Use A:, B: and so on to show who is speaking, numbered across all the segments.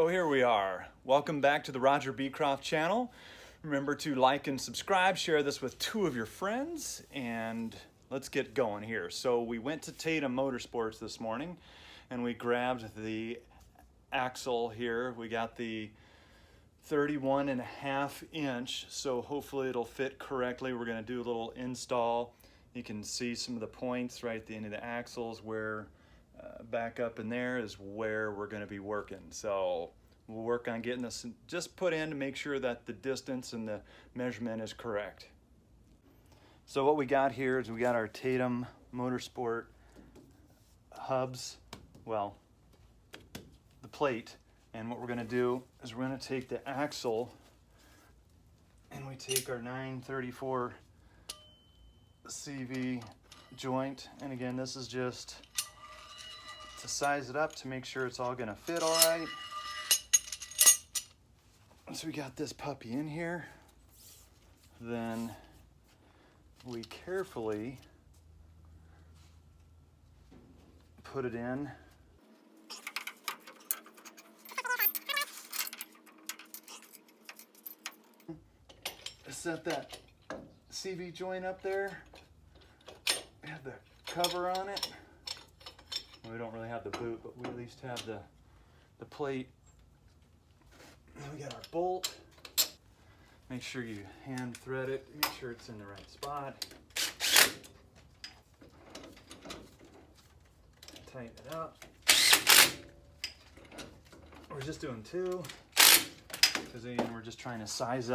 A: So here we are. Welcome back to the Roger Beecroft channel. Remember to like and subscribe, share this with 2 of your friends, and let's get going here. So we went to Tatum Motorsports this morning and we grabbed the axle here. We got the 31.5 inch, so hopefully it'll fit correctly. We're going to do a little install. You can see some of the points right at the end of the axles where back up in there is where we're going to be working. So we'll work on getting this just put in to make sure that the distance and the measurement is correct. So what we got here is we got our Tatum Motorsport Hubs, well, the plate. And what we're going to do is we're going to take the axle and we take our 934 CV joint. And again, this is just to size it up to make sure it's all going to fit all right. So we got this puppy in here. Then we carefully put it in. Set that CV joint up there. We have the cover on it. We don't really have the boot, but we at least have the plate. Then we got our bolt. Make sure you hand thread it. Make sure it's in the right spot. Tighten it up. We're just doing 2 because again, we're just trying to size it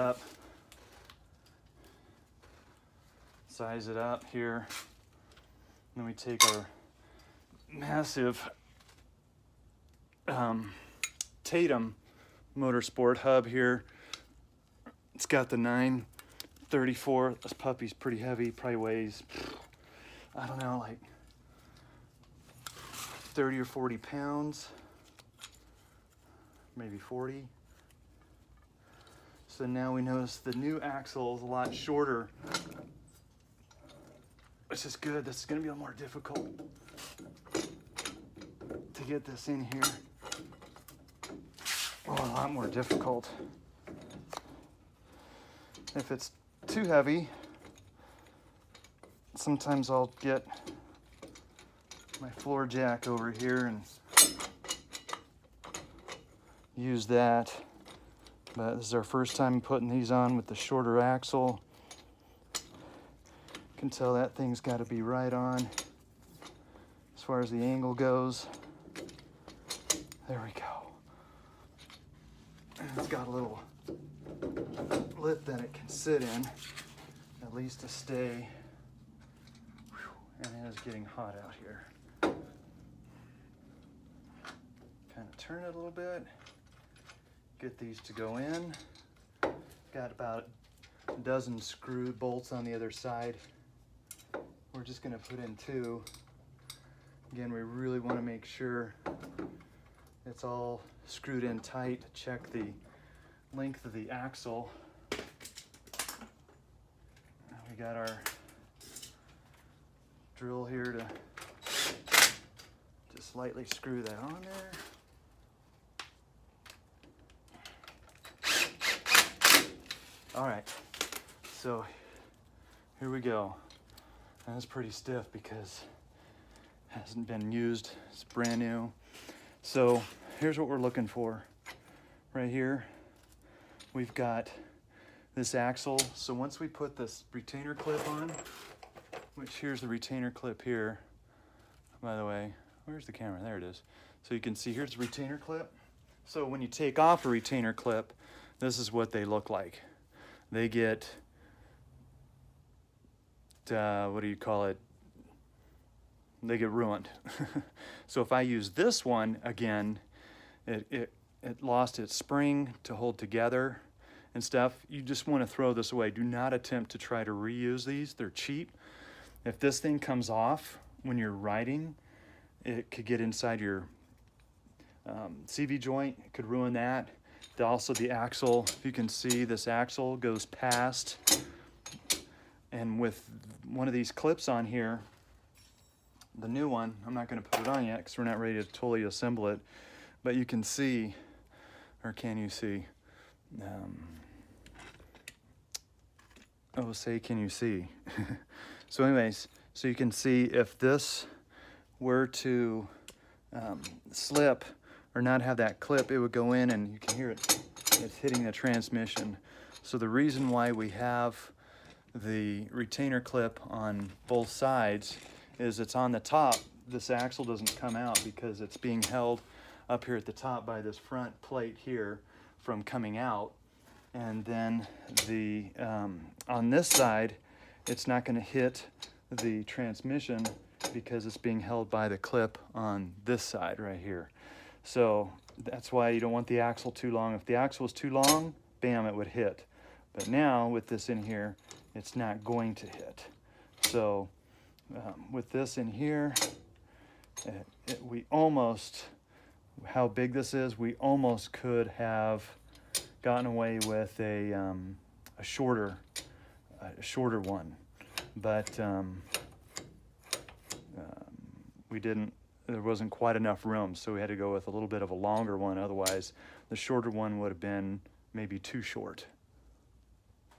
A: up here. Then we take our massive Tatum Motorsport hub here. It's got the 934. This puppy's pretty heavy, probably weighs, I don't know, like 30 or 40 pounds, maybe 40. So now we notice the new axle is a lot shorter, which is good. This is going to be a little more difficult to get this in here. Oh, a lot more difficult. If it's too heavy, sometimes I'll get my floor jack over here and use that. But this is our first time putting these on with the shorter axle. Can tell that thing's got to be right on as far as the angle goes. There we go. And it's got a little lip that it can sit in, at least to stay. Whew, and it is getting hot out here. Kind of turn it a little bit. Get these to go in. Got about a dozen screw bolts on the other side. We're just going to put in 2. Again, we really want to make sure it's all screwed in tight. Check the length of the axle. We got our drill here to just lightly screw that on there. All right, so here we go. And it's pretty stiff because it hasn't been used. It's brand new. So here's what we're looking for. Right here, we've got this axle. So once we put this retainer clip on, which here's the retainer clip here, by the way, where's the camera? There it is. So you can see here's the retainer clip. So when you take off a retainer clip, this is what they look like. They get, what do you call it? They get ruined. So if I use this one again, it lost its spring to hold together and stuff. You just want to throw this away. Do not attempt to try to reuse these. They're cheap. If this thing comes off when you're riding, it could get inside your CV joint. It could ruin that. Also the axle, if you can see, this axle goes past, and with one of these clips on here, the new one, I'm not going to put it on yet because we're not ready to totally assemble it, but you can see or can you see? Oh, say, can you see? So anyways, so you can see if this were to slip or not have that clip, it would go in and you can hear it, it's hitting the transmission. So the reason why we have the retainer clip on both sides is it's on the top. This axle doesn't come out because it's being held up here at the top by this front plate here from coming out. And then the on this side, it's not going to hit the transmission because it's being held by the clip on this side right here. So that's why you don't want the axle too long. If the axle was too long, bam, it would hit. But now with this in here, it's not going to hit. So with this in here, we almost, how big this is, we almost could have gotten away with a shorter one, but we didn't. There wasn't quite enough room, so we had to go with a little bit of a longer one. Otherwise, the shorter one would have been maybe too short.